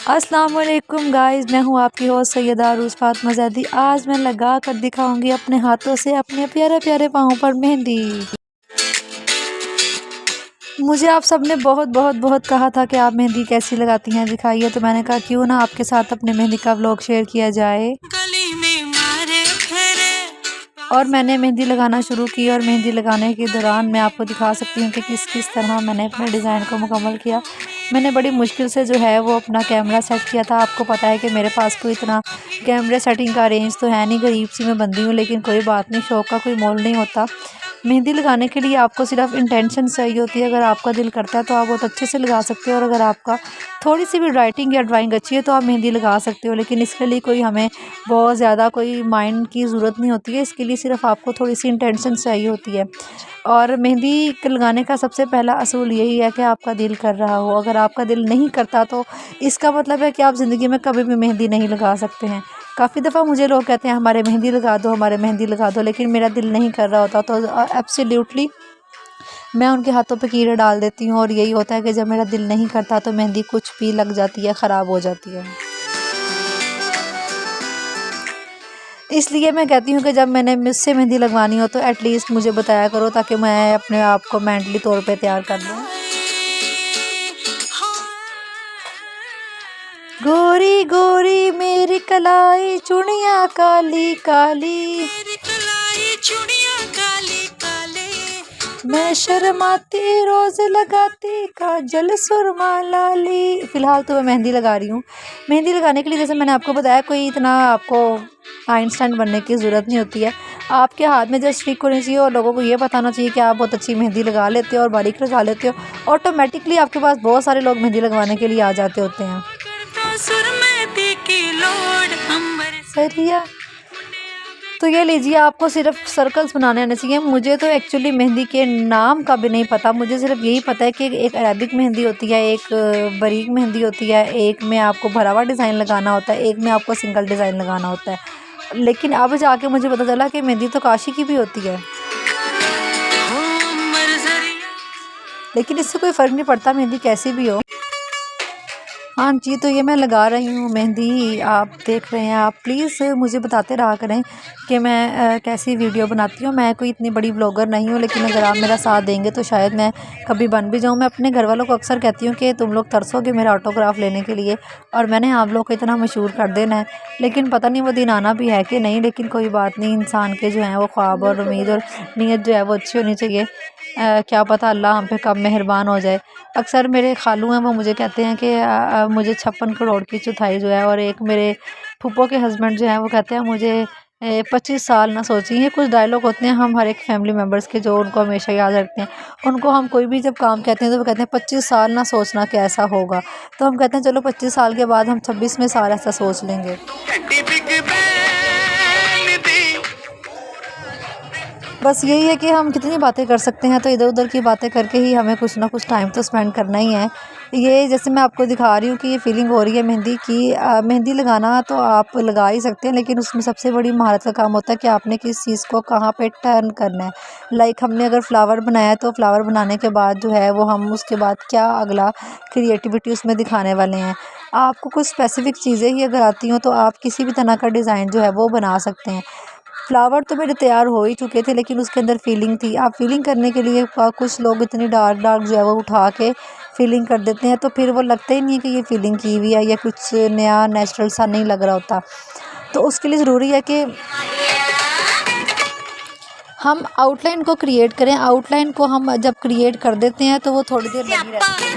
अस्सलाम वालेकुम गाइस, मैं हूँ आपकी होस्ट सैयदा अरूज फातिमा ज़ैदी। आज मैं लगा कर दिखाऊंगी अपने हाथों से अपने प्यारे प्यारे पाँव पर मेहंदी। मुझे आप सबने बहुत बहुत बहुत कहा था कि आप मेहंदी कैसी लगाती हैं, दिखाइए। तो मैंने कहा क्यों ना आपके साथ अपने मेहंदी का व्लॉग शेयर किया जाए। और मैंने मेहंदी लगाना शुरू की और मेहंदी लगाने के दौरान मैं आपको दिखा सकती हूँ कि किस किस तरह मैंने अपने डिज़ाइन को मुकम्मल किया। मैंने बड़ी मुश्किल से जो है वो अपना कैमरा सेट किया था। आपको पता है कि मेरे पास कोई इतना कैमरा सेटिंग का रेंज तो है नहीं, गरीब सी मैं बंदी हूँ, लेकिन कोई बात नहीं, शौक़ का कोई मोल नहीं होता। मेहंदी लगाने के लिए आपको सिर्फ इंटेंशन चाहिए होती है। अगर आपका दिल करता है तो आप बहुत अच्छे से लगा सकते हो, और अगर आपका थोड़ी सी भी राइटिंग या ड्राइंग अच्छी है तो आप मेहंदी लगा सकते हो। लेकिन इसके लिए कोई हमें बहुत ज़्यादा कोई माइंड की ज़रूरत नहीं होती है, इसके लिए सिर्फ आपको थोड़ी सी इंटेंशन चाहिए होती है। और मेहंदी लगाने का सबसे पहला असूल यही है कि आपका दिल कर रहा हो। अगर आपका दिल नहीं करता तो इसका मतलब है कि आप ज़िंदगी में कभी भी मेहंदी नहीं लगा सकते हैं। काफ़ी दफ़ा मुझे लोग कहते हैं हमारे मेहंदी लगा दो, हमारे मेहंदी लगा दो, लेकिन मेरा दिल नहीं कर रहा होता तो एब्सोल्युटली मैं उनके हाथों पे कीड़े डाल देती हूँ। और यही होता है कि जब मेरा दिल नहीं करता तो मेहंदी कुछ भी लग जाती है, ख़राब हो जाती है। इसलिए मैं कहती हूँ कि जब मैंने मुझसे मेहंदी लगवानी हो तो एटलीस्ट मुझे बताया करो, ताकि मैं अपने आप को मेंटली तौर पे तैयार कर लूँ। गोरी गोरी मेरी कलाई चुड़िया काली काली, मैं शर्माती रोज लगाती काजल सुरमा लाली। फ़िलहाल तो मैं मेहंदी लगा रही हूँ। मेहंदी लगाने के लिए जैसे मैंने आपको बताया, कोई इतना आपको आइंस्टाइन बनने की ज़रूरत नहीं होती है। आपके हाथ में जस्ट ट्रिक होनी चाहिए और लोगों को ये बताना चाहिए कि आप बहुत अच्छी मेहंदी लगा लेते हो और बारीक लगा लेते हो। ऑटोमेटिकली आपके पास बहुत सारे लोग मेहंदी लगवाने के लिए आ जाते होते हैं। सरिया तो ये लीजिए, आपको सिर्फ सर्कल्स बनाने आने चाहिए। मुझे तो एक्चुअली मेहंदी के नाम का भी नहीं पता, मुझे सिर्फ यही पता है कि एक अरेबिक मेहंदी होती है, एक बारीक मेहंदी होती है, एक में आपको भरा हुआ डिज़ाइन लगाना होता है, एक में आपको सिंगल डिज़ाइन लगाना होता है। लेकिन अब जाके मुझे पता चला कि मेहंदी तो काशी की भी होती है। लेकिन इससे कोई फ़र्क नहीं पड़ता, मेहंदी कैसी भी हो। हाँ जी, तो ये मैं लगा रही हूँ मेहंदी, आप देख रहे हैं। आप प्लीज़ मुझे बताते रहा करें कि मैं कैसी वीडियो बनाती हूँ। मैं कोई इतनी बड़ी ब्लॉगर नहीं हूँ, लेकिन अगर आप मेरा साथ देंगे तो शायद मैं कभी बन भी जाऊँ। मैं अपने घर वालों को अक्सर कहती हूँ कि तुम लोग तरसोगे मेरा ऑटोग्राफ़ लेने के लिए, और मैंने आप लोग को इतना मशहूर कर देना है। लेकिन पता नहीं वो दिन आना भी है कि नहीं। लेकिन कोई बात नहीं, इंसान के जो हैं वो ख्वाब और उम्मीद और नीयत जो है वो अच्छी होनी चाहिए। क्या पता अल्लाह हम पे कब मेहरबान हो जाए। अक्सर मेरे खालू हैं, वो मुझे कहते हैं कि मुझे 56 करोड़ की चौथाई जो है, और एक मेरे फूफो के हस्बैंड जो हैं वो कहते हैं मुझे 25 साल ना सोची। ये कुछ डायलॉग होते हैं हम हर एक फैमिली मेम्बर्स के, जो उनको हमेशा याद रखते हैं। उनको हम कोई भी जब काम कहते हैं तो वो कहते हैं 25 साल ना सोचना कैसा होगा। तो हम कहते हैं चलो 25 साल के बाद हम 26वें साल ऐसा सोच लेंगे। बस यही है कि हम कितनी बातें कर सकते हैं, तो इधर उधर की बातें करके ही हमें कुछ ना कुछ टाइम तो स्पेंड करना ही है। ये जैसे मैं आपको दिखा रही हूँ कि ये फीलिंग हो रही है मेहंदी की। मेहंदी लगाना तो आप लगा ही सकते हैं, लेकिन उसमें सबसे बड़ी महारत का काम होता है कि आपने किस चीज़ को कहाँ पे टर्न करना है। लाइक हमने अगर फ्लावर बनाया है तो फ्लावर बनाने के बाद जो है वो हम उसके बाद क्या अगला क्रिएटिविटी उसमें दिखाने वाले हैं। आपको कुछ स्पेसिफिक चीज़ें ही अगर आती हों तो आप किसी भी तरह का डिज़ाइन जो है वो बना सकते हैं। फ्लावर तो मेरे तैयार हो ही चुके थे, लेकिन उसके अंदर फीलिंग थी। आप फीलिंग करने के लिए कुछ लोग इतनी डार्क डार्क जो है वो उठा के फीलिंग कर देते हैं, तो फिर वो लगता ही नहीं है कि ये फीलिंग की हुई है या कुछ नया नेचुरल सा नहीं लग रहा होता। तो उसके लिए ज़रूरी है कि हम आउटलाइन को क्रिएट करें। आउटलाइन को हम जब क्रिएट कर देते हैं तो वो थोड़ी देर लगी रहती है।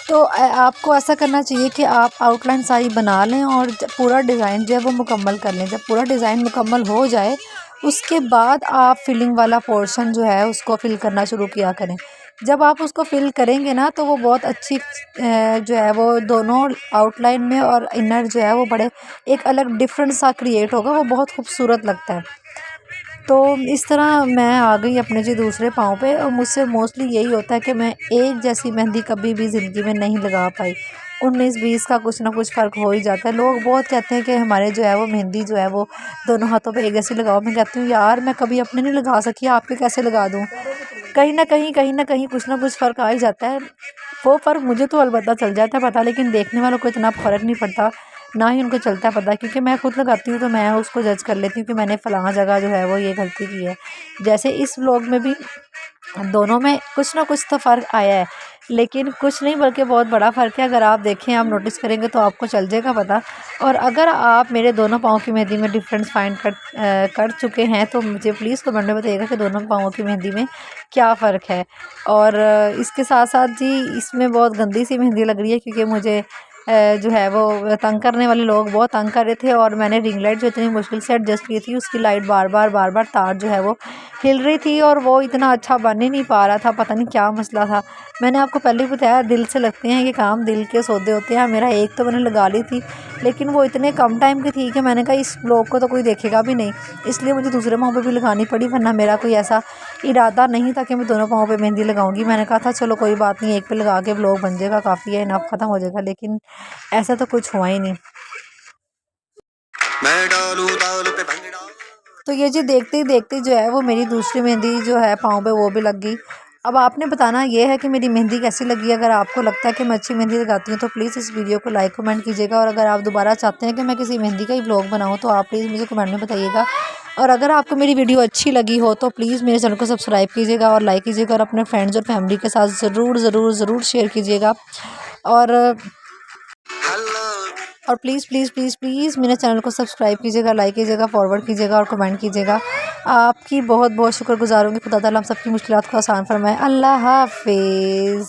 तो आपको ऐसा करना चाहिए कि आप आउटलाइन सारी बना लें और पूरा डिज़ाइन जो है वो मुकम्मल कर लें। जब पूरा डिज़ाइन मुकम्मल हो जाए उसके बाद आप फिलिंग वाला पोर्शन जो है उसको फिल करना शुरू किया करें। जब आप उसको फिल करेंगे ना तो वो बहुत अच्छी जो है वो दोनों आउटलाइन में और इनर जो है वो बड़े एक अलग डिफरेंट सा क्रिएट होगा, वो बहुत खूबसूरत लगता है। तो इस तरह मैं आ गई अपने जी दूसरे पाँव पे, और मुझसे मोस्टली यही होता है कि मैं एक जैसी मेहंदी कभी भी ज़िंदगी में नहीं लगा पाई। 19-20 का कुछ ना कुछ फ़र्क हो ही जाता है। लोग बहुत कहते हैं कि हमारे जो है वो मेहंदी जो है वो दोनों हाथों पे एक जैसी लगाओ। मैं कहती हूँ यार मैं कभी अपने नहीं लगा सकी, आपके कैसे लगा दूँ। कहीं ना कहीं कुछ ना कुछ फ़र्क आ ही जाता है। वो फ़र्क मुझे तो अलबत्ता चल जाता है पता, लेकिन देखने वालों को इतना फ़र्क नहीं पड़ता, ना ही उनको चलता है पता, क्योंकि मैं खुद लगाती हूँ तो मैं उसको जज कर लेती हूँ कि मैंने फ़लाँ जगह जो है वो ये गलती की है। जैसे इस व्लॉग में भी दोनों में कुछ ना कुछ तो फ़र्क आया है, लेकिन कुछ नहीं बल्कि बहुत बड़ा फ़र्क है। अगर आप देखें, आप नोटिस करेंगे तो आपको चल जाएगा पता। और अगर आप मेरे दोनों पाँव की मेहंदी में डिफरेंस फाइंड कर चुके हैं तो मुझे प्लीज़ कमेंट में बताइएगा कि दोनों पाँवों की मेहंदी में क्या फ़र्क है। और इसके साथ साथ जी इसमें बहुत गंदी सी मेहंदी लग रही है, क्योंकि मुझे जो है वो तंग करने वाले लोग बहुत तंग कर रहे थे, और मैंने रिंग लाइट जो इतनी मुश्किल से एडजस्ट की थी उसकी लाइट बार बार तार जो है वो हिल रही थी, और वो इतना अच्छा बन ही नहीं पा रहा था, पता नहीं क्या मसला था। मैंने आपको पहले ही बताया दिल से लगते हैं ये काम, दिल के सौदे होते हैं। मेरा एक तो मैंने लगा ली थी, लेकिन वो इतने कम टाइम की थी कि मैंने कहा इस ब्लॉग को तो कोई देखेगा भी नहीं, इसलिए मुझे दूसरे पाँव पे भी लगानी पड़ी, वरना मेरा कोई ऐसा इरादा नहीं था कि मैं दोनों पाँव पे मेहंदी लगाऊंगी। मैंने कहा था चलो कोई बात नहीं, एक पे लगा के ब्लॉग बन जाएगा, काफ़ी है, इनफ ख़त्म हो जाएगा, लेकिन ऐसा तो कुछ हुआ ही नहीं। मैं डालूं ताल पे भंग डाल। तो ये जी देखते ही देखते जो है वो मेरी दूसरी मेहंदी जो है पाँव पे वो भी लग गई। अब आपने बताना ये है कि मेरी मेहंदी कैसी लगी। अगर आपको लगता है कि मैं अच्छी मेहंदी लगाती हूँ तो प्लीज़ इस वीडियो को लाइक कमेंट कीजिएगा, और अगर आप दोबारा चाहते हैं कि मैं किसी मेहंदी का ही ब्लॉग बनाऊँ तो आप प्लीज़ मुझे कमेंट में बताइएगा। और अगर आपको मेरी वीडियो अच्छी लगी हो तो प्लीज़ मेरे चैनल को सब्सक्राइब कीजिएगा और लाइक कीजिएगा, और अपने फ्रेंड्स और फैमिली के साथ ज़रूर शेयर कीजिएगा। और प्लीज़ प्लीज़ प्लीज़ प्लीज़ मेरे चैनल को सब्सक्राइब कीजिएगा, लाइक कीजिएगा, फॉरवर्ड कीजिएगा और कमेंट कीजिएगा। आपकी बहुत बहुत शुक्रगुज़ार हूँगी। खुदा ताला हम सबकी मुश्किलात को आसान फरमाए। अल्लाह हाफ़िज़।